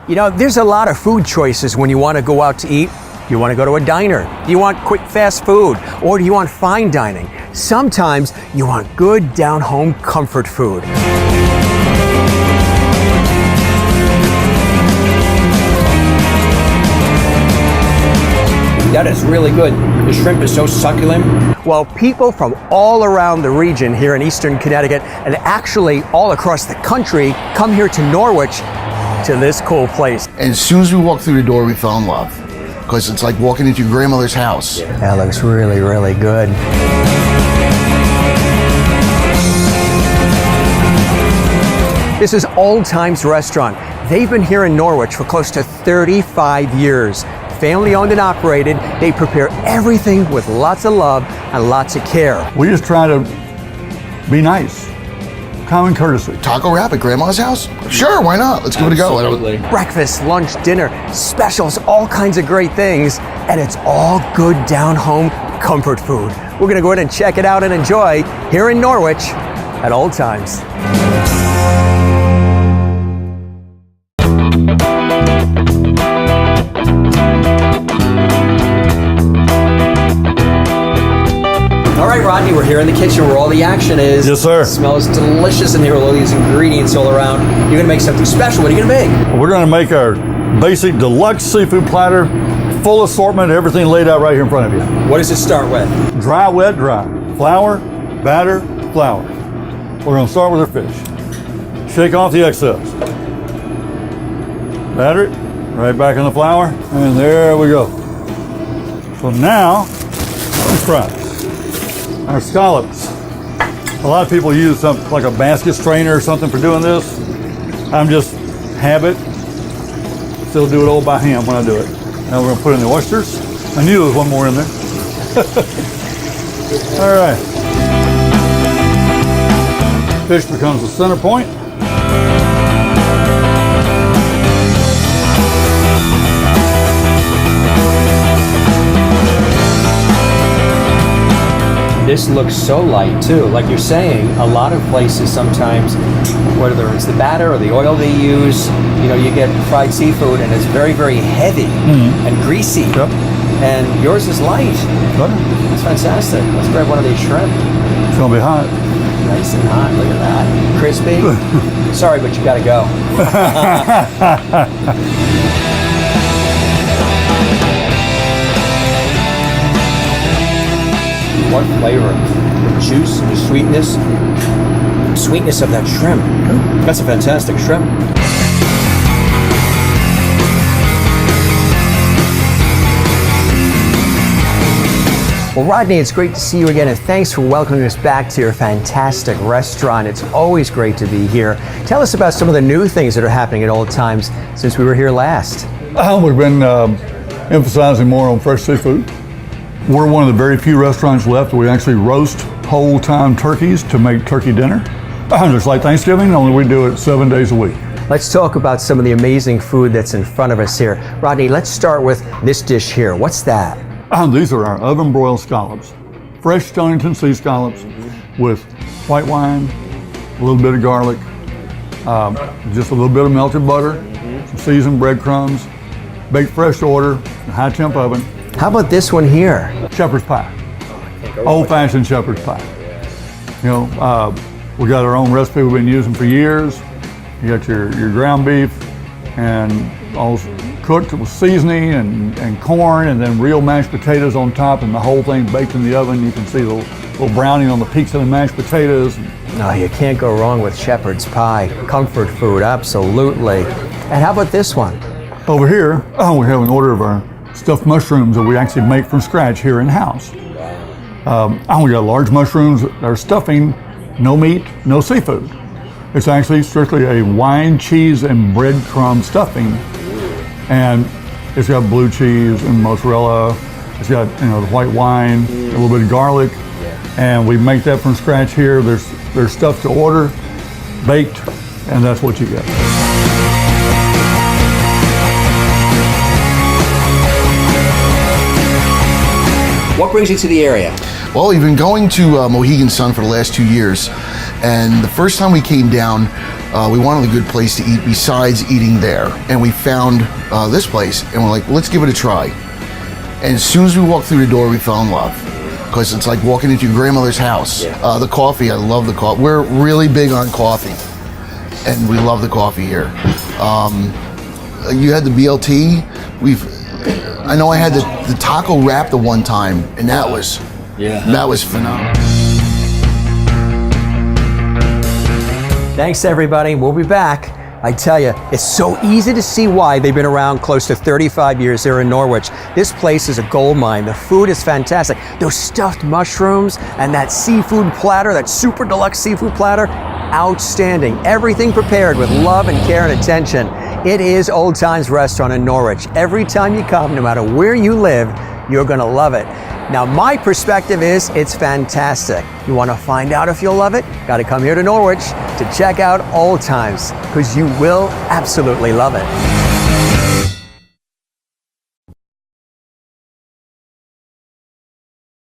You know, there's a lot of food choices when you want to go out to eat. Do you want to go to a diner? Do you want quick fast food? Or do you want fine dining? Sometimes you want good down-home comfort food. That is really good. The shrimp is so succulent. Well, people from all around the region here in Eastern Connecticut and actually all across the country come here to Norwich to this cool place. And as soon as we walked through the door, we fell in love because it's like walking into your grandmother's house. That looks really, really good. This is Olde Tymes restaurant. They've been here in Norwich for close to 35 years. Family owned and operated, they prepare everything with lots of love and lots of care. We just try to be nice, common courtesy. Taco wrap at grandma's house? Sure, why not? Let's give it a go. Absolutely. Breakfast, lunch, dinner, specials, all kinds of great things, and it's all good down-home comfort food. We're gonna go ahead and check it out and enjoy here in Norwich at Olde Tymes. Rodney, we're here in the kitchen where all the action is. Yes, sir. It smells delicious in here with all these ingredients all around. You're gonna make something special. What are you gonna make? We're gonna make our basic deluxe seafood platter, full assortment, everything laid out right here in front of you. What does it start with? Dry, wet, dry. Flour, batter, flour. We're gonna start with our fish. Shake off the excess. Batter it, right back in the flour, and there we go. So now, let's fry our scallops. A lot of people use something like a basket strainer or something for doing this. I'm just habit. Still do it all by hand when I do it. Now we're gonna put in the oysters. I knew there was one more in there. All right. Fish becomes the center point. This looks so light too. Like you're saying, a lot of places sometimes, whether it's the batter or the oil they use, you know, you get fried seafood and it's very, very heavy and greasy. Yep. And yours is light. Good. That's fantastic. Let's grab one of these shrimp. It's gonna be hot. Nice and hot. Look at that. Crispy. Sorry, but you gotta go. What flavor? The juice, the sweetness of that shrimp. That's a fantastic shrimp. Well, Rodney, it's great to see you again, and thanks for welcoming us back to your fantastic restaurant. It's always great to be here. Tell us about some of the new things that are happening at Olde Tymes since we were here last. We've been emphasizing more on fresh seafood. We're one of the very few restaurants left where we actually roast whole-time turkeys to make turkey dinner. Just like Thanksgiving, only we do it 7 days a week. Let's talk about some of the amazing food that's in front of us here. Rodney, let's start with this dish here. What's that? These are our oven-broiled scallops. Fresh Stonington sea scallops with white wine, a little bit of garlic, just a little bit of melted butter, some seasoned breadcrumbs, baked fresh to order, in a high-temp oven. How about this one here? Shepherd's pie. Old-fashioned shepherd's pie. You know, we got our own recipe we've been using for years. You got your ground beef and all cooked with seasoning and corn, and then real mashed potatoes on top, and the whole thing baked in the oven. You can see the little browning on the peaks of the mashed potatoes. No, you can't go wrong with shepherd's pie. Comfort food, absolutely. And how about this one? Over here, we have an order of our stuffed mushrooms that we actually make from scratch here in-house. We got large mushrooms that are stuffing, no meat, no seafood. It's actually strictly a wine, cheese, and breadcrumb stuffing. And it's got blue cheese and mozzarella. It's got, you know, the white wine, a little bit of garlic. And we make that from scratch here. There's stuff to order, baked, and that's what you get. What brings you to the area? Well, we've been going to Mohegan Sun for the last 2 years, and the first time we came down, we wanted a good place to eat besides eating there. And we found this place, and we're like, let's give it a try. And as soon as we walked through the door, we fell in love. Because it's like walking into your grandmother's house. The coffee, I love the coffee. We're really big on coffee, and we love the coffee here. You had the BLT. I know I had the taco wrap the one time, and that was phenomenal. Thanks, everybody. We'll be back. I tell you, it's so easy to see why they've been around close to 35 years here in Norwich. This place is a gold mine. The food is fantastic. Those stuffed mushrooms and that seafood platter, that super deluxe seafood platter, outstanding. Everything prepared with love and care and attention. It is Olde Tymes Restaurant in Norwich. Every time you come, no matter where you live, you're gonna love it. Now, my perspective is it's fantastic. You want to find out if you'll love it? Got to come here to Norwich to check out Olde Tymes, because you will absolutely love it.